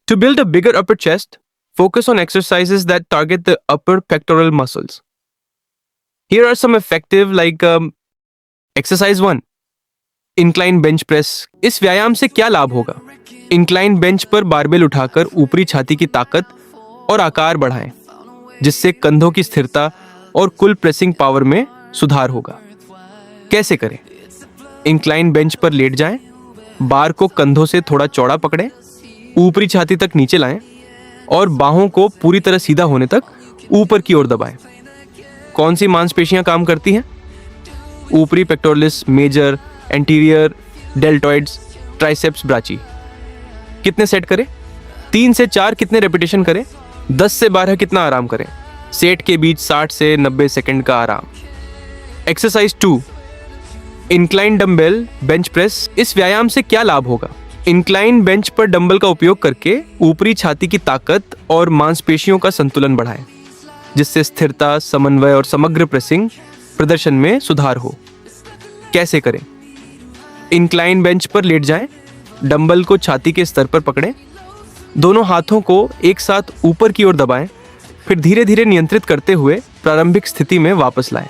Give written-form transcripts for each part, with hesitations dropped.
To build a bigger upper chest, focus on exercises that target the upper pectoral muscles. Here are some effective exercise 1. Incline bench press. इस व्यायाम से क्या लाभ होगा? Incline bench पर barbell उठाकर ऊपरी छाती की ताकत और आकार बढ़ाएं, जिससे कंधों की स्थिरता और कुल प्रेसिंग पावर में सुधार होगा। कैसे करें? इंक्लाइन बेंच पर लेट जाएं, बार को कंधों से थोड़ा चौड़ा पकड़ें, ऊपरी छाती तक नीचे लाएं और बाहों को पूरी तरह सीधा होने तक ऊपर की ओर दबाएं। कौन सी मांसपेशियां काम करती हैं? ऊपरी pectoralis major, anterior deltoids, triceps brachii. कितने सेट करें? 3 से 4 कितने रेपिटेशन करें? 10 से 12 कितना आराम करें? सेट के बीच 60 से 90 सेकंड का आराम। Exercise 2, incline dumbbell bench press. इस व्यायाम से क्या लाभ होगा? इंक्लाइन बेंच पर डंबल का उपयोग करके ऊपरी छाती की ताकत और मांसपेशियों का संतुलन बढ़ाएं, जिससे स्थिरता, समन्वय और समग्र प्रेसिंग प्रदर्शन में सुधार हो। कैसे करें? इंक्लाइन बेंच पर लेट जाएं, डंबल को छाती के स्तर पर पकड़ें, दोनों हाथों को एक साथ ऊपर की ओर दबाएं, फिर धीरे धीरे नियंत्रित करते हुए प्रारंभिक स्थिति में वापस लाएं।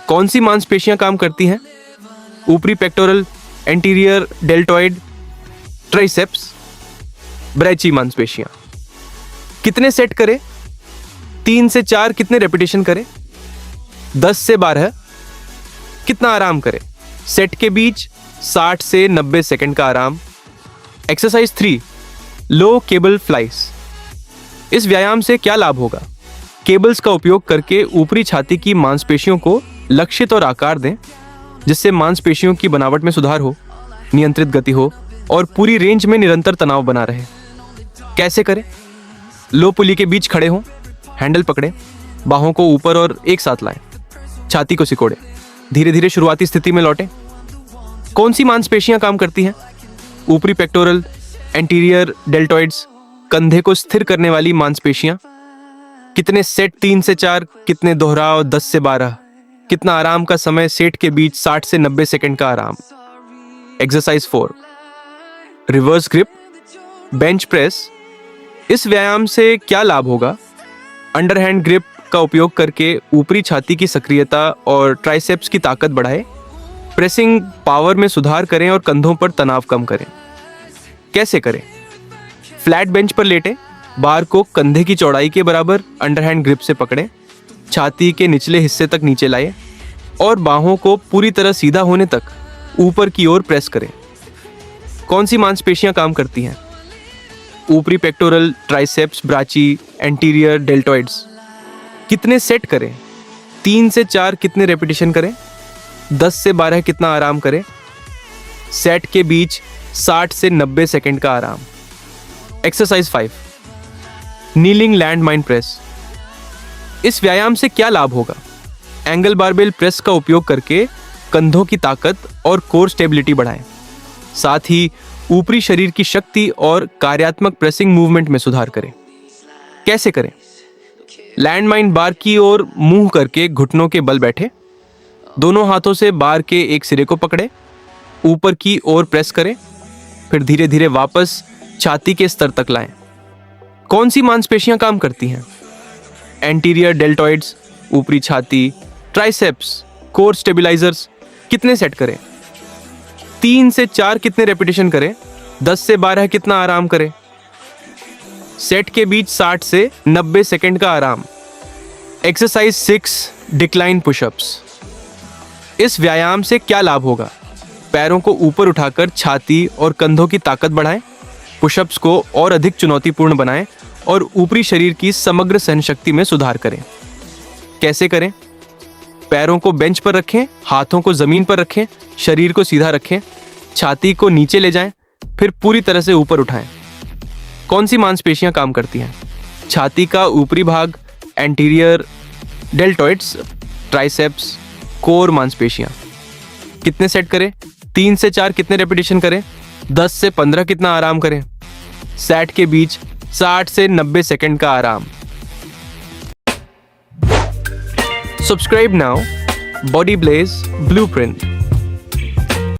कौन सी मांसपेशियां काम करती हैं? ऊपरी पेक्टोरल, एंटीरियर डेल्टॉइड, ट्राइसेप्स ब्रैची मांसपेशियां। कितने सेट करें? 3 से 4 कितने रेपिटेशन करें? 10 से 12 कितना आराम करें? सेट के बीच 60 से 90 सेकंड का आराम। एक्सरसाइज 3, लो केबल फ्लाइस। इस व्यायाम से क्या लाभ होगा? केबल्स का उपयोग करके ऊपरी छाती की मांसपेशियों को लक्षित और आकार दें, जिससे मांसपेशियों की बनावट में सुधार हो, नियंत्रित गति हो और पूरी रेंज में निरंतर तनाव बना रहे। कैसे करें? लो पुली के बीच खड़े हों, हैंडल पकड़ें, बाहों को ऊपर और एक साथ लाएं, छाती को सिकोड़ें, धीरे धीरे शुरुआती स्थिति में लौटें। कौन सी मांसपेशियां काम करती हैं? ऊपरी पेक्टोरल, एंटीरियर डेल्टॉइड्स, कंधे को स्थिर करने वाली मांसपेशियां। कितने सेट? 3 से 4 कितने दोहराव? 10 से 12 कितना आराम का समय? सेट के बीच 60 से 90 सेकंड का आराम। Exercise 4, reverse grip bench press. इस व्यायाम से क्या लाभ होगा? अंडरहैंड ग्रिप का उपयोग करके ऊपरी छाती की सक्रियता और ट्राइसेप्स की ताकत बढ़ाएं, प्रेसिंग पावर में सुधार करें और कंधों पर तनाव कम करें। कैसे करें? फ्लैट बेंच पर लेटें, बार को कंधे की चौड़ाई के बराबर अंडरहैंड ग्रिप से पकड़ें, छाती के निचले हिस्से तक नीचे लाएं और बाहों को पूरी तरह सीधा होने तक ऊपर की ओर प्रेस करें। कौन सी मांसपेशियां काम करती हैं? ऊपरी पेक्टोरल, ट्राइसेप्स ब्राची, एंटीरियर डेल्टॉइड्स। कितने सेट करें? 3 से 4 कितने रेपिटेशन करें? 10 से 12 कितना आराम करें? सेट के बीच 60 से 90 सेकंड का आराम। Exercise 5, kneeling land mine press. इस व्यायाम से क्या लाभ होगा? एंगल बारबेल प्रेस का उपयोग करके कंधों की ताकत और कोर स्टेबिलिटी बढ़ाएं, साथ ही ऊपरी शरीर की शक्ति और कार्यात्मक प्रेसिंग मूवमेंट में सुधार करें। कैसे करें? लैंडमाइन बार की ओर मुंह करके घुटनों के बल बैठे, दोनों हाथों से बार के एक सिरे को पकड़े, ऊपर की ओर प्रेस करें, फिर धीरे धीरे वापस छाती के स्तर तक लाएं। कौन सी मांसपेशियां काम करती हैं? एंटीरियर डेल्टॉइड्स, ऊपरी छाती, ट्राइसेप्स, कोर स्टेबिलाइजर्स। कितने सेट करें? 3 से 4 कितने रेपिटेशन करें? 10 से 12 कितना आराम करें? सेट के बीच 60 से 90 सेकंड का आराम। Exercise 6, decline pushups. इस व्यायाम से क्या लाभ होगा? पैरों को ऊपर उठाकर छाती और कंधों की ताकत बढ़ाएं, पुशअप्स को और अधिक चुनौतीपूर्ण बनाएं और ऊपरी शरीर की समग्र सहनशक्ति में सुधार करें। कैसे करें? पैरों को बेंच पर रखें, हाथों को जमीन पर रखें, शरीर को सीधा रखें, छाती को नीचे ले जाएं, फिर पूरी तरह से ऊपर उठाएं। कौन सी मांसपेशियां काम करती हैं? छाती का ऊपरी भाग, एंटीरियर डेल्टॉइड्स, ट्राइसेप्स, कोर मांसपेशियां। कितने सेट करें? 3 से 4 कितने रेपिटेशन करें? 10 से 15 कितना आराम करें? सेट के बीच 60 से 90 सेकंड का आराम। Subscribe now, Body Blaze Blueprint.